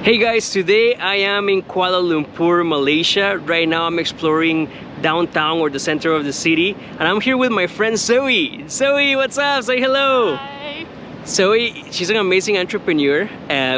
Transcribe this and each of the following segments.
Hey guys, today I am in Kuala Lumpur, Malaysia. Right now I'm exploring downtown or the center of the city, and I'm here with my friend Zoe. Zoe, what's up? Say hello. Hi. Zoe, she's an amazing entrepreneur.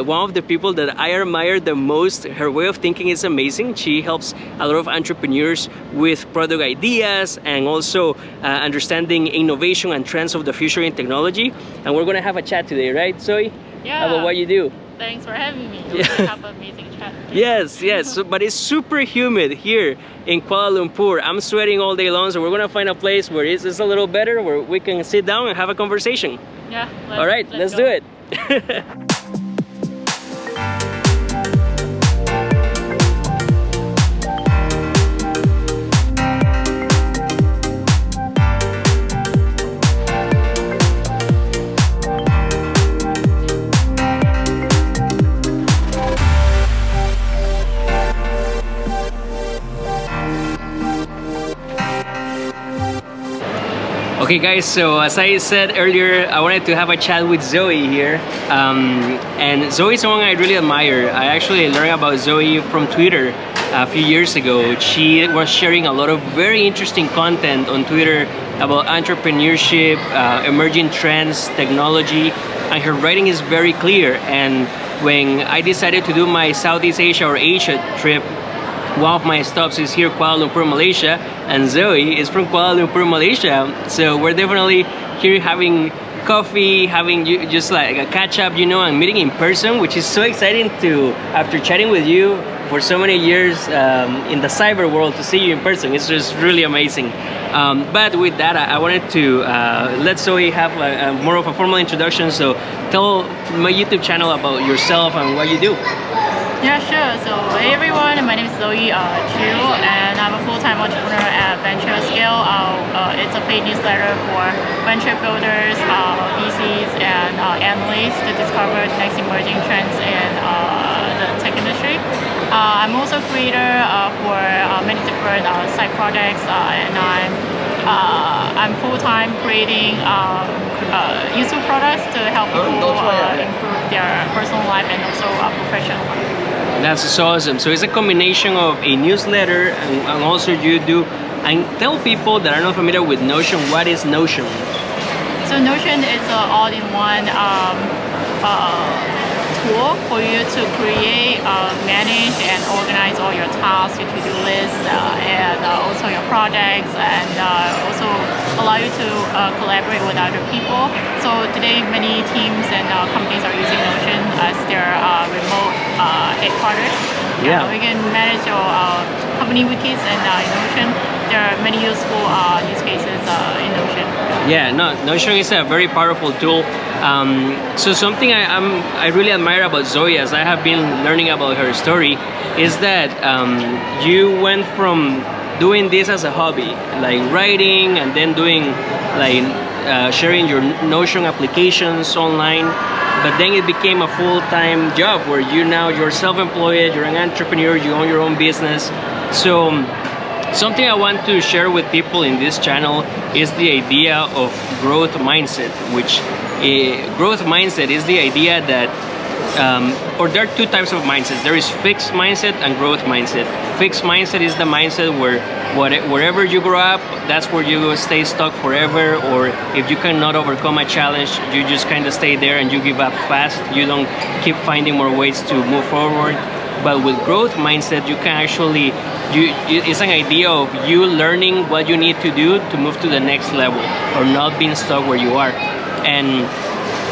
One of the people that I admire the most. Her way of thinking is amazing. She helps a lot of entrepreneurs with product ideas and also understanding innovation and trends of the future in technology. And we're gonna have a chat today, right, Zoe? Yeah. About what you do. Thanks for having me. Yeah. We have an amazing chat. Yes, so, but it's super humid here in Kuala Lumpur. I'm sweating all day long, so we're gonna find a place where it's a little better, where we can sit down and have a conversation. Yeah. All right, let's do it. Okay guys, so as I said earlier, I wanted to have a chat with Zoe here. And Zoe is someone I really admire. I actually learned about Zoe from Twitter a few years ago. She was sharing a lot of very interesting content on Twitter about entrepreneurship, emerging trends, technology, and her writing is very clear. And when I decided to do my Southeast Asia or Asia trip, one of my stops is here, Kuala Lumpur, Malaysia, and Zoe is from Kuala Lumpur, Malaysia. So we're definitely here having coffee, having just like a catch up, you know, and meeting in person, which is so exciting to, after chatting with you for so many years in the cyber world, to see you in person. It's just really amazing. But with that, I wanted to let Zoe have more of a formal introduction. So tell my YouTube channel about yourself and what you do. Yeah, sure. So, hey everyone, my name is Zoe Chew, and I'm a full-time entrepreneur at Venture Scale. It's a paid newsletter for venture builders, VCs, and analysts to discover the next emerging trends in the tech industry. I'm also a creator for many different side projects, and I'm full-time creating useful products to help people improve their personal life and also professional life. That's so awesome. So it's a combination of a newsletter and also you do, and tell people that are not familiar with Notion, what is Notion? So Notion is an all-in-one tool for you to create, manage and organize all your tasks, your to-do lists, and also your projects, and also allow you to collaborate with other people. So today many teams and companies are using Notion as their remote headquarters. Yeah. We can manage your company wikis and in Notion. There are many useful use cases in Notion. Yeah, no, Notion is a very powerful tool. So something I really admire about Zoe, as I have been learning about her story, is that you went from doing this as a hobby, like writing, and then doing like sharing your Notion applications online, but then it became a full-time job where you're self-employed, you're an entrepreneur, you own your own business. So something I want to share with people in this channel is the idea of growth mindset, which growth mindset is the idea that or there are two types of mindsets. There is fixed mindset and growth mindset. Fixed mindset is the mindset where wherever you grow up, that's where you stay stuck forever, or if you cannot overcome a challenge, you just kind of stay there and you give up fast. You don't keep finding more ways to move forward. But with growth mindset, you can actually, it's an idea of you learning what you need to do to move to the next level, or not being stuck where you are. And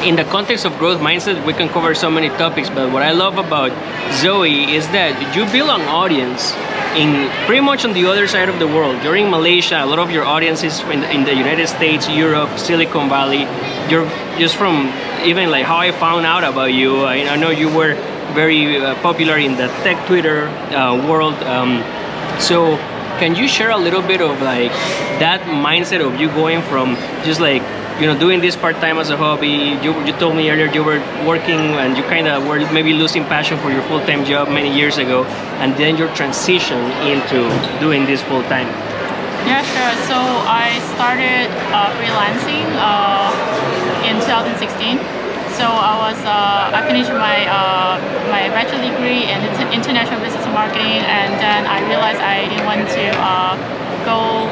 in the context of growth mindset, we can cover so many topics, but what I love about Zoe is that you build an audience in pretty much on the other side of the world. You're in Malaysia, a lot of your audience is in the United States, Europe, Silicon Valley. You're just from, even like how I found out about you, I know you were very popular in the tech Twitter world. So can you share a little bit of like that mindset of you going from just like, you know, doing this part-time as a hobby? You told me earlier you were working and you kind of were maybe losing passion for your full-time job many years ago, and then your transition into doing this full-time. Yeah, sure. So I started freelancing in 2016. So I finished my bachelor degree in international business marketing, and then I realized I didn't want to go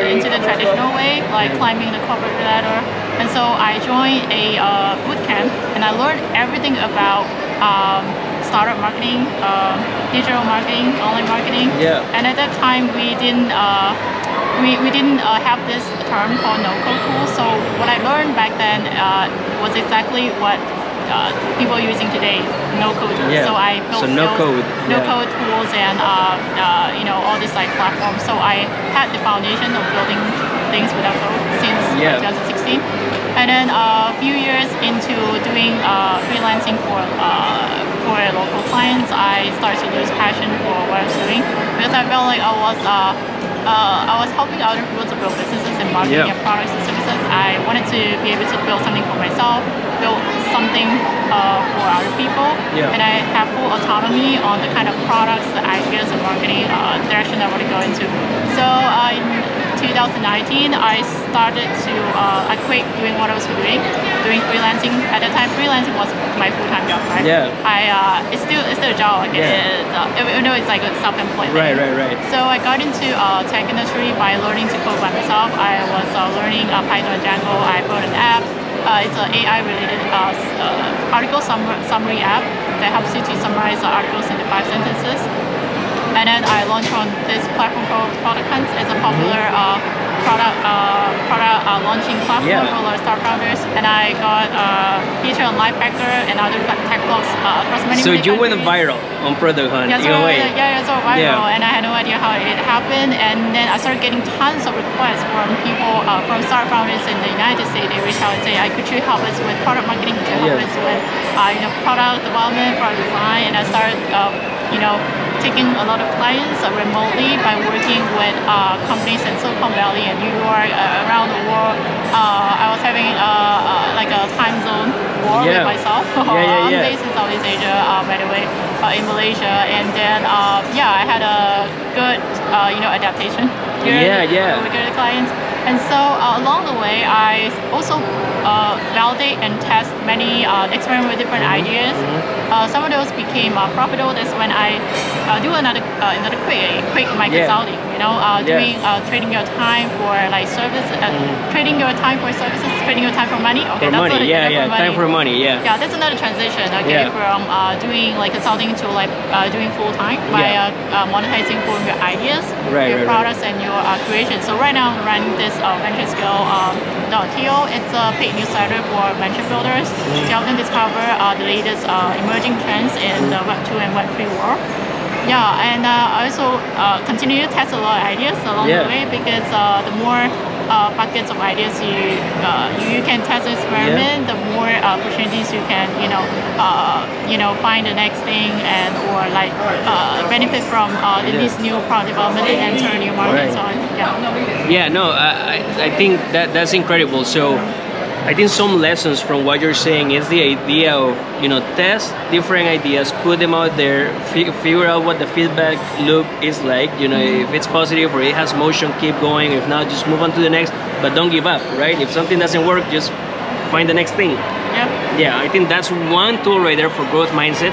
into the traditional way, like climbing the corporate ladder. And so I joined a boot camp, and I learned everything about startup marketing, digital marketing, online marketing. Yeah. And at that time, we didn't have this term called no-code tools. So what I learned back then was exactly what people are using today, no-code tools. Yeah. So I built no-code tools and all these like platforms. So I had the foundation of building things without code since 2016. And then a few years into doing freelancing for local clients, I started to lose passion for what I was doing, because I felt like I was helping other people to build businesses and marketing and products and services. I wanted to be able to build something for myself, build something for other people, and I have full autonomy on the kind of products, the ideas, and marketing direction I want to go into. So in 2019, I started to I quit doing what I was doing freelancing. At the time, freelancing was my full-time job, right? Yeah. It's still a job, like even though it's like a self-employed thing. Right. So I got into tech industry by learning to code by myself. I was learning Python and Django. I built an app. It's an AI-related article summary app that helps you to summarize the articles into 5 sentences. And then I launched on this platform called Product Hunt. It's a popular product launching platform for a lot of startup founders. And I got featured on Lifehacker and other tech blogs across many So you went countries. viral on Product Hunt. Yeah, so viral, and I had no idea how it happened. And then I started getting tons of requests from people, from startup founders in the United States. They reach out and say, could you help us with product marketing? Could you help us with product development, product design? And I started taking a lot of clients remotely by working with companies in Silicon Valley and New York, around the world. I was having like a time zone war with myself. I'm based in Southeast Asia, by the way, in Malaysia, and then I had a good adaptation here with the clients. And so along the way, I also validate and test many, experiment with different ideas. Some of those became profitable. That's when I do another quick my consulting. Doing trading your time for like service, trading your time for services, trading your time for money. Okay, for that's money. Time for money. Yeah, that's another transition. Okay, from doing like consulting to like doing full time by monetizing for your ideas, your products, and your creation. So right now I'm running this venture scale .to. It's a paid newsletter for venture builders to help them discover the latest emerging trends in the Web 2 and Web 3 world. Yeah, and I also continue to test a lot of ideas along the way, because the more buckets of ideas you can test and experiment, the more opportunities you can find the next thing and or like benefit from these new product development and enter new markets. So I think that's incredible. So I think some lessons from what you're saying is the idea of test different ideas, put them out there, figure out what the feedback loop is like. If it's positive or it has motion, keep going. If not, just move on to the next, but don't give up, right? If something doesn't work, just find the next thing. Yeah, I think that's one tool right there for growth mindset.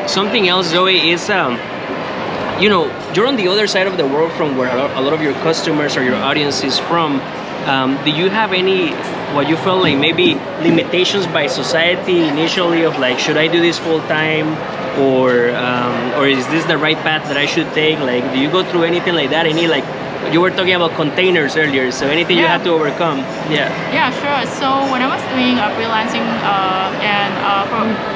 Something else, Zoe, is you're on the other side of the world from where a lot of your customers or your audience is from. Do you have any, what you felt like maybe limitations by society initially of like, should I do this full time, or is this the right path that I should take? Like, do you go through anything like that? Any like, you were talking about containers earlier, so anything you had to overcome? Yeah, sure. So when I was doing freelancing and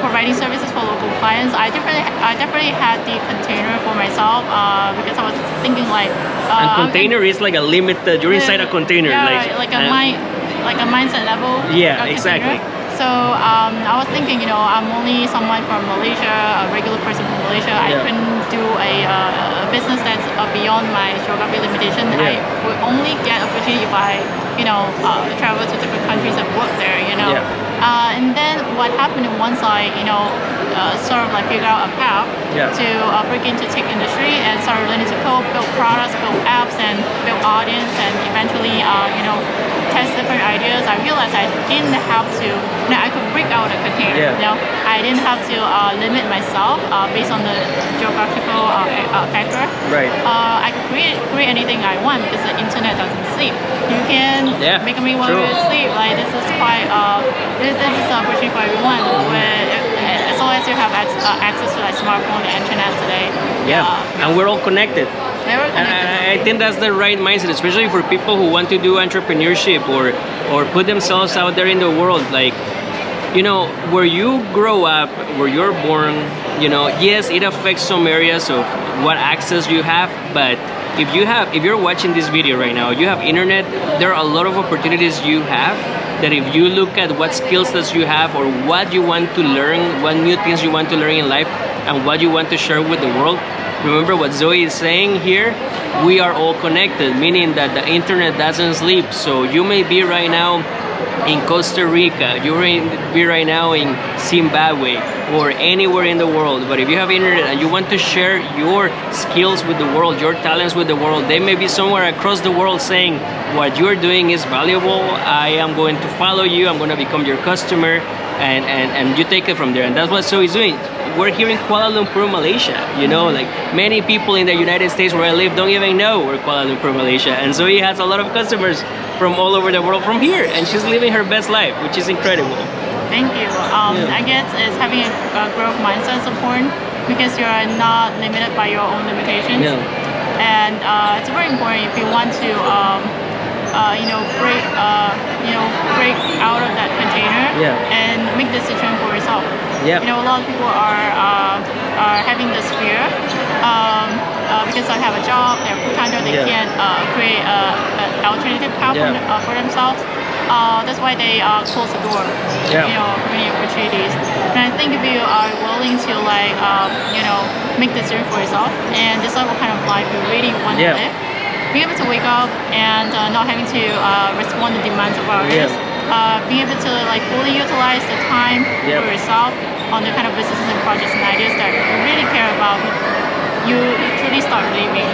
providing services for local clients, I definitely had the container for myself because I was thinking like container is like a limit that you're inside a container, like a mindset level. Yeah, exactly. So I was thinking, I'm only someone from Malaysia, a regular person from Malaysia. I couldn't do a business that's beyond my geography limitation. I would only get opportunity if I, travel to different countries and work there. And then what happened once I, sort of like figure out a path to break into tech industry and start learning to code, build products, build apps, and build audience, and eventually, test different ideas. I realized I didn't have to, I could break out a container. I didn't have to limit myself based on the geographical factor. Right. I could create anything I want because the internet doesn't sleep. You can make me want to sleep. Like this is quite this is an opportunity for everyone. As long as you have access to like smartphone and internet today. And we're all connected. I think that's the right mindset, especially for people who want to do entrepreneurship or put themselves out there in the world. Like, where you grow up, where you're born, yes, it affects some areas of what access you have, but if you're watching this video right now, you have internet, there are a lot of opportunities you have that if you look at what skills that you have or what you want to learn, what new things you want to learn in life and what you want to share with the world. Remember what Zoe is saying here, we are all connected, meaning that the internet doesn't sleep. So you may be right now in Costa Rica, you may be right now in Zimbabwe or anywhere in the world, but if you have internet and you want to share your skills with the world, your talents with the world, they may be somewhere across the world saying what you're doing is valuable, I am going to follow you, I'm going to become your customer, and you take it from there. And that's what Zoe is doing. We're here in Kuala Lumpur, Malaysia. Like many people in the United States where I live don't even know we're Kuala Lumpur, Malaysia. And Zoe has a lot of customers from all over the world from here, and she's living her best life, which is incredible. Thank you. I guess it's having a growth mindset is important because you are not limited by your own limitations. And it's very important if you want to break out of that container and make decision for yourself. A lot of people are having this fear because they have a job, they're full-time job, they can't create an alternative path for themselves. That's why they close the door. For many opportunities. And I think if you are willing to make the decision for yourself and decide what kind of life you really want to live, being able to wake up and not having to respond to demands of others, being able to fully utilize the time for yourself on the kind of businesses and projects and ideas that you really care about, you truly start living.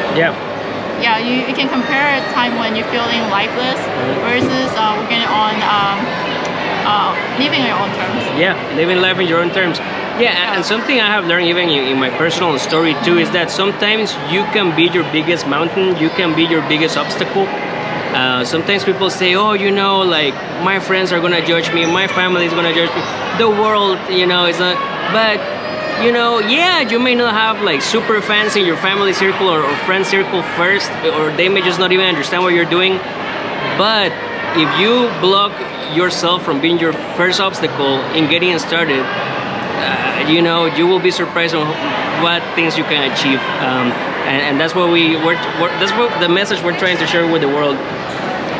You can compare a time when you're feeling lifeless versus working on living on your own terms. Living life in your own terms. And something I have learned even in my personal story too is that sometimes you can be your biggest mountain, you can be your biggest obstacle. Sometimes people say, oh, my friends are gonna judge me, my family is gonna judge me, the world, is not, but you may not have super fans in your family circle or friend circle first, or they may just not even understand what you're doing, but if you block yourself from being your first obstacle in getting started, you will be surprised on what things you can achieve, and that's what that's what the message we're trying to share with the world.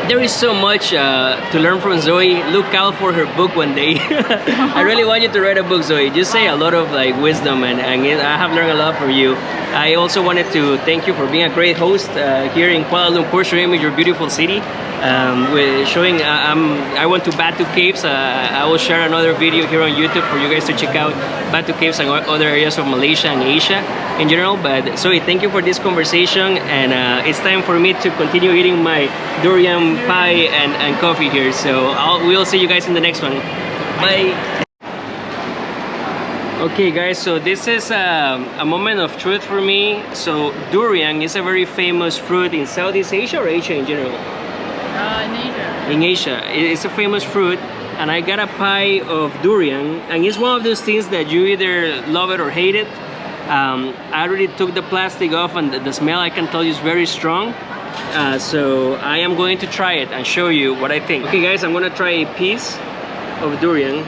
There is so much to learn from Zoe. Look out for her book one day. I really want you to write a book, Zoe. Just say a lot of wisdom, and I have learned a lot from you. I also wanted to thank you for being a great host here in Kuala Lumpur, showing me your beautiful city. I went to Batu Caves. I will share another video here on YouTube for you guys to check out Batu Caves and other areas of Malaysia and Asia in general. But Zoe, thank you for this conversation, and it's time for me to continue eating my durian pie and coffee here. So we'll see you guys in the next one. Bye. Okay guys, so this is a moment of truth for me. So durian is a very famous fruit in Southeast Asia or Asia in general? In Asia. In Asia, it's a famous fruit, and I got a pie of durian, and it's one of those things that you either love it or hate it. I already took the plastic off, and the smell, I can tell you, is very strong. So I am going to try it and show you what I think. Okay guys, I'm gonna try a piece of durian.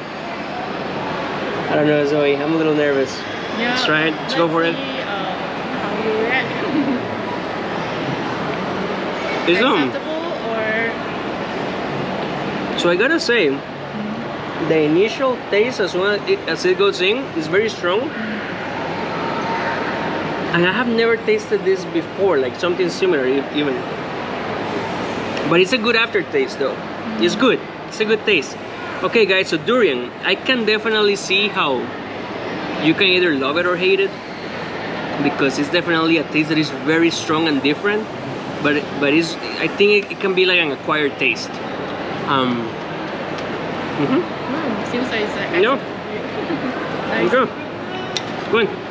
I don't know, Zoe, I'm a little nervous. Let's try it, let's go for it. How you react. It's so I gotta say, the initial taste as it goes in is very strong, and I have never tasted this before, like something similar even. But it's a good aftertaste though. It's good. It's a good taste. Okay, guys, so durian, I can definitely see how you can either love it or hate it, because it's definitely a taste that is very strong and different, but it's, I think it can be like an acquired taste. Seems like it's No. nice. Okay. Good.